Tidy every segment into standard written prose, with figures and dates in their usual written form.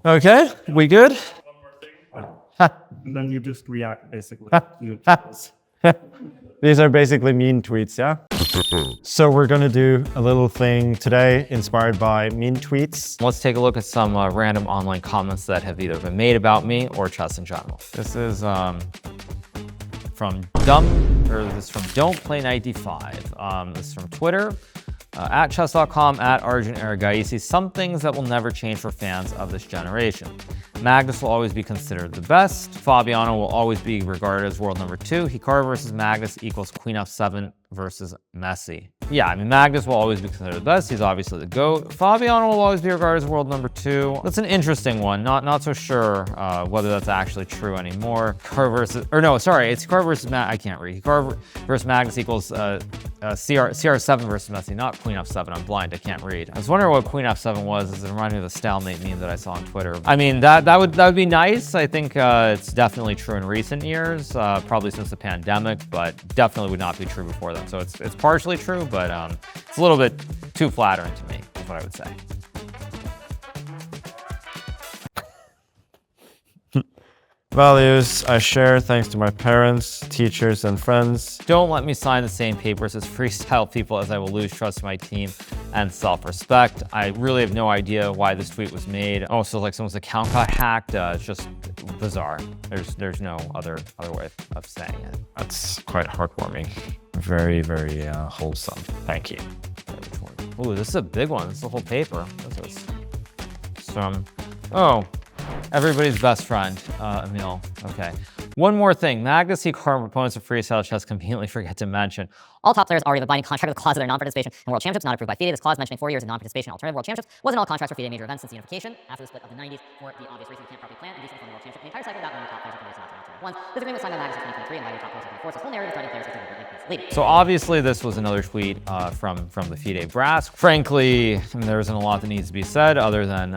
Okay, we good? And then you just react, basically. These are basically mean tweets, yeah? So we're gonna do a little thing today inspired by mean tweets. Let's take a look at some random online comments that have either been made about me or chess in general. This is from Don't Play 95. This is from Twitter. At Chess.com, at Arjun Aragaisi, some things that will never change for fans of this generation. Magnus will always be considered the best. Fabiano will always be regarded as world number 2. Hikaru versus Magnus equals Queen F7 versus Messi. Yeah, I mean, Magnus will always be considered the best. He's obviously the GOAT. Fabiano will always be regarded as world number 2. That's an interesting one. Not so sure whether that's actually true anymore. Hikaru versus, or no, sorry, it's Hikaru versus I can't read. Hikaru versus Magnus equals CR7 versus Messi, not Queen F7. I'm blind, I can't read. I was wondering what Queen F7 was. It reminded me of the stalemate meme that I saw on Twitter. I mean, that would be nice. I think it's definitely true in recent years, probably since the pandemic, but definitely would not be true before then. So it's partially true, but it's a little bit too flattering to me, is what I would say. Values I share thanks to my parents, teachers, and friends. Don't let me sign the same papers as Freestyle people, as I will lose trust in my team and self-respect. I really have no idea why this tweet was made. Also, like someone's account got hacked. It's just bizarre. There's no other way of saying it. That's quite heartwarming. Very, very wholesome. Thank you. Ooh, this is a big one. This is a whole paper. This is some, everybody's best friend, Emil. Okay. One more thing. Magnus, Hikaru, proponents of freestyle chess conveniently forget to mention. All top players already have a binding contract with a clause of their non-participation in World Championships, not approved by FIDE. This clause mentioning 4 years of non-participation in alternative World Championships was in all contracts for FIDE major events since the unification after the split of the 90s for the obvious reason you can't properly plan and do something from the World Championship. The entire cycle without winning top players are once. This agreement was signed by Magnus in 2023 and by the top players in 2024, so this whole narrative of threatening players is leading. So obviously this was another tweet from the FIDE brass. Frankly, I mean, there isn't a lot that needs to be said other than,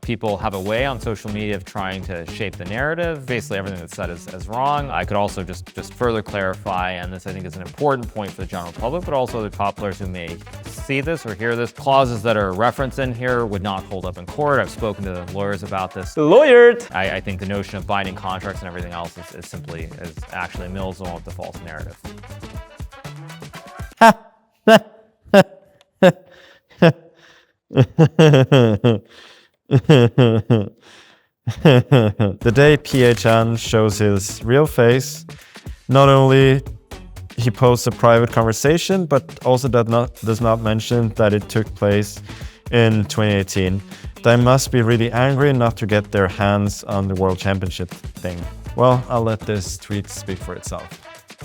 people have a way on social media of trying to shape the narrative. Basically everything that's said is wrong. I could also just further clarify, and this I think is an important point for the general public, but also the top players who may see this or hear this. Clauses that are referenced in here would not hold up in court. I've spoken to lawyers about this. Lawyered! I think the notion of binding contracts and everything else is actually Mills one with the false narrative. The day PHN shows his real face, not only he posts a private conversation, but also does not mention that it took place in 2018. They must be really angry not to get their hands on the World Championship thing. Well, I'll let this tweet speak for itself.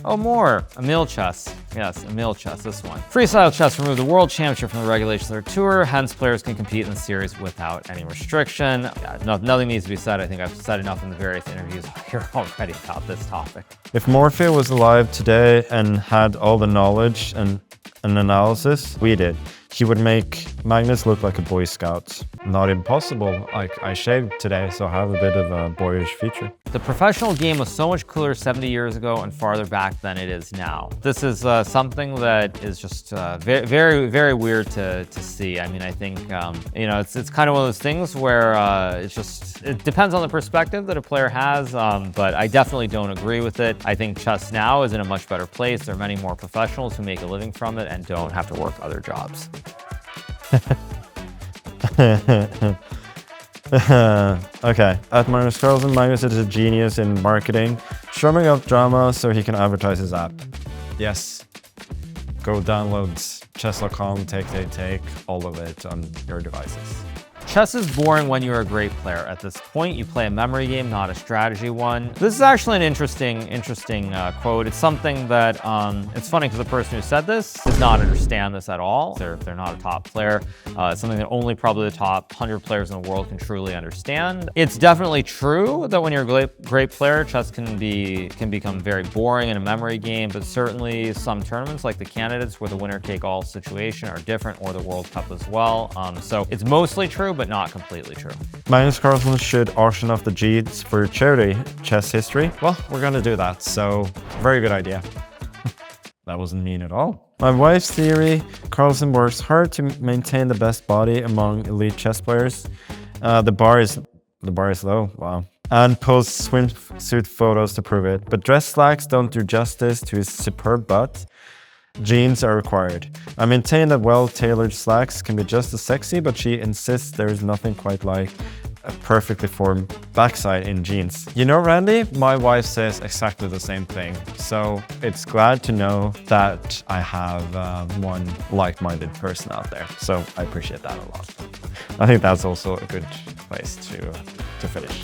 Oh, more. Emil Chess. Yes, Emil Chess, this one. Freestyle Chess removed the World Championship from the regulations of their tour, hence players can compete in the series without any restriction. Yeah, nothing needs to be said. I think I've said enough in the various interviews here already about this topic. If Morphe was alive today and had all the knowledge and an analysis we did, he would make Magnus look like a Boy Scout. Not impossible. I shaved today, so I have a bit of a boyish feature. The professional game was so much cooler 70 years ago and farther back than it is now. This is something that is just very, very weird to see. I mean, I think, it's kind of one of those things where it depends on the perspective that a player has, but I definitely don't agree with it. I think chess now is in a much better place. There are many more professionals who make a living from it and don't have to work other jobs. Okay, at Magnus Carlsen, Magnus is a genius in marketing, strumming up drama so he can advertise his app. Yes, go download Chess.com, take all of it on your devices. Chess is boring when you're a great player. At this point, you play a memory game, not a strategy one. This is actually an interesting quote. It's something that, it's funny because the person who said this does not understand this at all. They're not a top player. It's something that only probably the top 100 players in the world can truly understand. It's definitely true that when you're a great player, chess can become very boring in a memory game, but certainly some tournaments like the candidates where the winner-take-all situation are different, or the World Cup as well. So it's mostly true, but not completely true. Magnus Carlsen should auction off the G's for charity chess history. Well, we're gonna do that, so very good idea. That wasn't mean at all. My wife's theory, Carlsen works hard to maintain the best body among elite chess players. The bar is the bar is low, wow. And posts swimsuit photos to prove it. But dress slacks don't do justice to his superb butt. Jeans are required. I maintain that well-tailored slacks can be just as sexy, but she insists there is nothing quite like a perfectly formed backside in jeans. You know, Randy, my wife says exactly the same thing. So it's glad to know that I have one like-minded person out there. So I appreciate that a lot. I think that's also a good place to finish.